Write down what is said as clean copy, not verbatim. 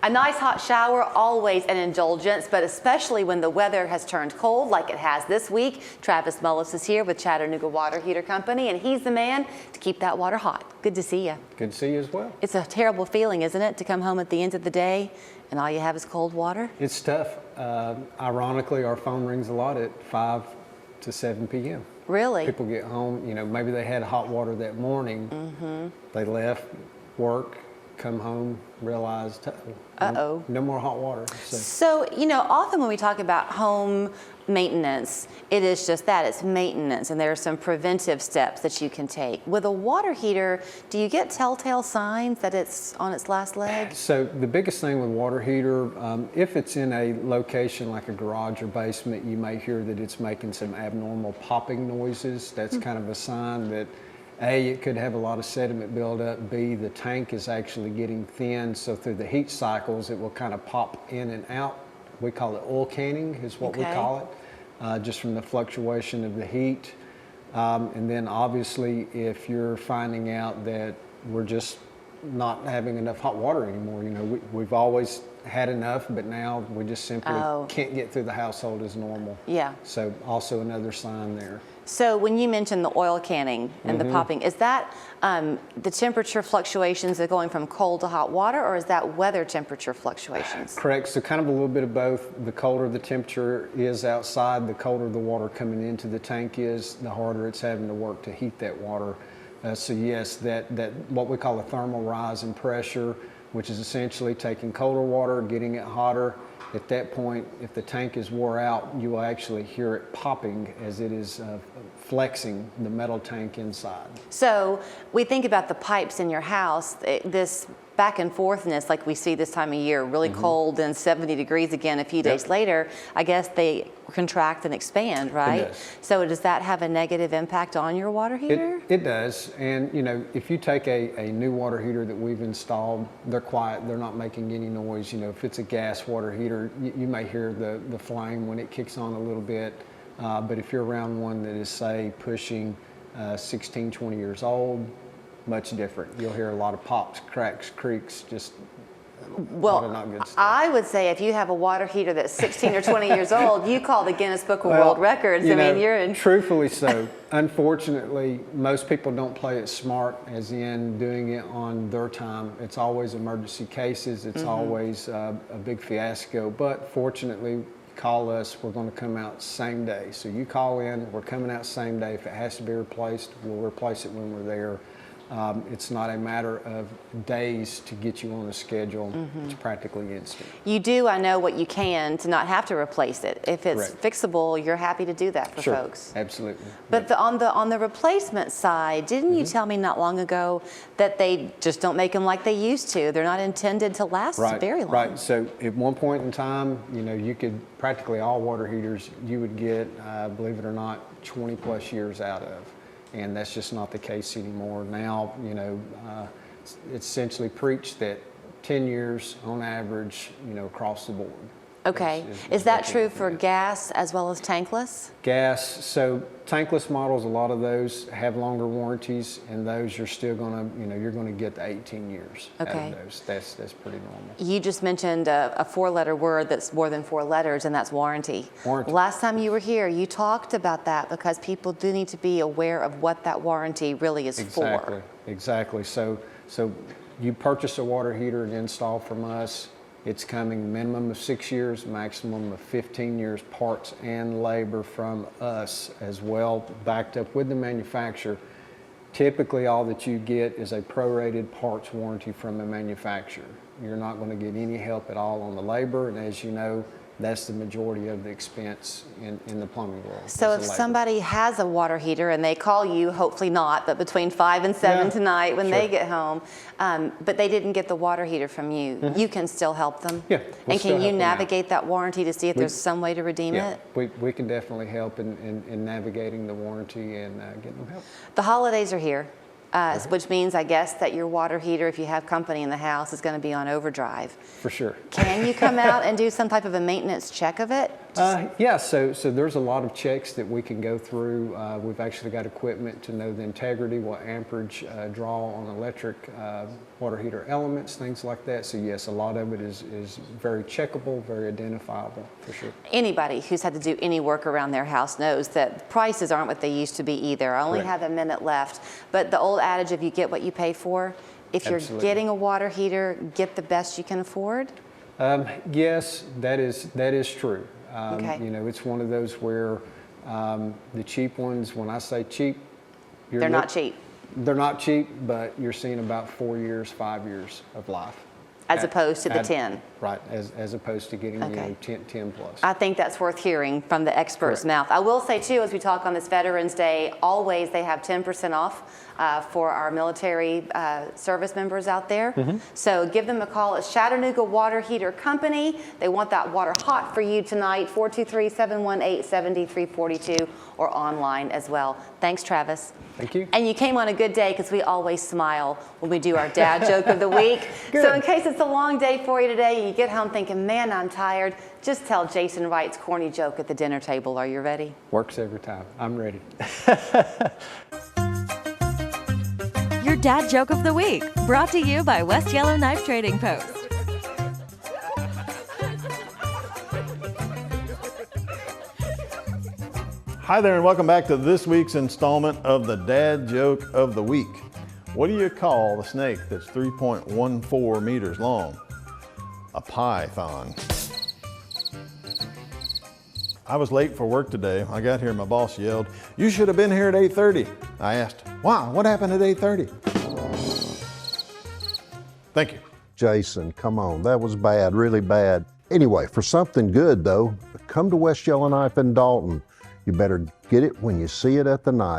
A nice hot shower, always an indulgence, but especially when the weather has turned cold like it has this week. Travis Mullis is here with Chattanooga Water Heater Company, and he's the man to keep that water hot. Good to see you. Good to see you as well. It's a terrible feeling, isn't it, to come home at the end of the day and all you have is cold water? It's tough. Ironically, our phone rings a lot at 5 to 7 p.m. Really? People get home, you know, maybe they had hot water that morning. They left work, come home, realized, no more hot water. So, you know, often when we talk about home maintenance, it is just that, it's maintenance, and there are some preventive steps that you can take. With a water heater, do you get telltale signs that it's on its last leg? So the biggest thing with water heater, if it's in a location like a garage or basement, you may hear that it's making some abnormal popping noises. That's kind of a sign that A, it could have a lot of sediment buildup. B, the tank is actually getting thin, so through the heat cycles, it will kind of pop in and out. We call it oil canning is what we call it, just from the fluctuation of the heat. And then obviously, if you're finding out that we're just not having enough hot water anymore, you know, we've always had enough, but now we just simply can't get through the household as normal. Yeah. So also another sign there. So when you mentioned the oil canning and the popping, is that the temperature fluctuations of going from cold to hot water, or is that weather temperature fluctuations? Correct. So kind of a little bit of both. The colder the temperature is outside, the colder the water coming into the tank is, the harder it's having to work to heat that water. So yes, that what we call a thermal rise in pressure, which is essentially taking colder water, getting it hotter. At that point, if the tank is wore out, you will actually hear it popping as it is flexing the metal tank inside. So we think about the pipes in your house, this back and forthness like we see this time of year, really cold and 70 degrees again a few days later, I guess they contract and expand, right? It does. So does that have a negative impact on your water heater? It does. And you know, if you take a new water heater that we've installed, they're quiet, they're not making any noise. You know, if it's a gas water heater, you may hear the flame when it kicks on a little bit. But if you're around one that is, say, pushing 16, 20 years old, much different. You'll hear a lot of pops, cracks, creaks, just a lot of not good stuff. I would say if you have a water heater that's 16 or 20 years old, you call the Guinness Book of World Records. I mean, you're in. Truthfully so. Unfortunately, most people don't play it smart, as in doing it on their time. It's always emergency cases. It's always a big fiasco. But fortunately, call us, we're going to come out same day. So you call in, we're coming out same day. If it has to be replaced, we'll replace it when we're there. It's not a matter of days to get you on the schedule. It's practically instant. You do, I know, what you can to not have to replace it. If it's fixable, you're happy to do that for folks. Absolutely. But on the replacement side, didn't you tell me not long ago that they just don't make them like they used to? They're not intended to last very long. Right. So at one point in time, you know, you could practically all water heaters you would get, believe it or not, 20 plus years out of. And that's just not the case anymore. Now, you know, it's essentially preached that 10 years on average, you know, across the board. Okay. Is that true for gas as well as tankless? Gas, so tankless models, a lot of those have longer warranties, and those you're still going to, you know, you're going to get the 18 years out of those. That's pretty normal. You just mentioned a four-letter word that's more than 4 letters, and that's warranty. Warranty. Last time you were here, you talked about that because people do need to be aware of what that warranty really is for. Exactly. So you purchase a water heater and install from us. It's coming minimum of 6 years, maximum of 15 years, parts and labor from us as well, backed up with the manufacturer. Typically, all that you get is a prorated parts warranty from the manufacturer. You're not going to get any help at all on the labor, and as you know, that's the majority of the expense in the plumbing world. So if somebody has a water heater and they call you, hopefully not, but between 5 and 7 tonight when they get home, but they didn't get the water heater from you, you can still help them? Yeah. And can you navigate that warranty to see if there's some way to redeem it? We can definitely help in navigating the warranty and getting them help. The holidays are here. Which means, I guess, that your water heater, if you have company in the house, is going to be on overdrive. For sure. Can you come out and do some type of a maintenance check of it? Yeah, so there's a lot of checks that we can go through. We've actually got equipment to know the integrity, what amperage draw on electric water heater elements, things like that. So yes, a lot of it is very checkable, very identifiable, for sure. Anybody who's had to do any work around their house knows that prices aren't what they used to be either. I only Correct. have a minute left, but the old adage of you get what you pay for, if you're Absolutely. getting a water heater, get the best you can afford. Yes, that is true. Okay. You know, it's one of those where the cheap ones, when I say cheap, They're not cheap. They're not cheap, but you're seeing about 4 years, 5 years of life. As opposed to the 10. Right, as opposed to getting Okay. 10 plus. I think that's worth hearing from the expert's Correct. mouth. I will say too, as we talk on this Veterans Day, always they have 10% off for our military service members out there. So give them a call. It's Chattanooga Water Heater Company. They want that water hot for you tonight, 423-718-7342, or online as well. Thanks, Travis. Thank you. And you came on a good day because we always smile when we do our dad joke of the week. So in case it's a long day for you today and you get home thinking, man, I'm tired, just tell Jason Wright's corny joke at the dinner table. Are you ready? Works every time. I'm ready. Your dad joke of the week, brought to you by West Yellow Knife Trading Post. Hi there and welcome back to this week's installment of the Dad Joke of the Week. What do you call the snake that's 3.14 meters long? A python. I was late for work today. I got here, my boss yelled, "You should have been here at 8:30. I asked, "Wow, what happened at 8:30? Thank you. Jason, come on, that was bad, really bad. Anyway, for something good though, come to West Yellow Knife in Dalton. You better get it when you see it at the knife.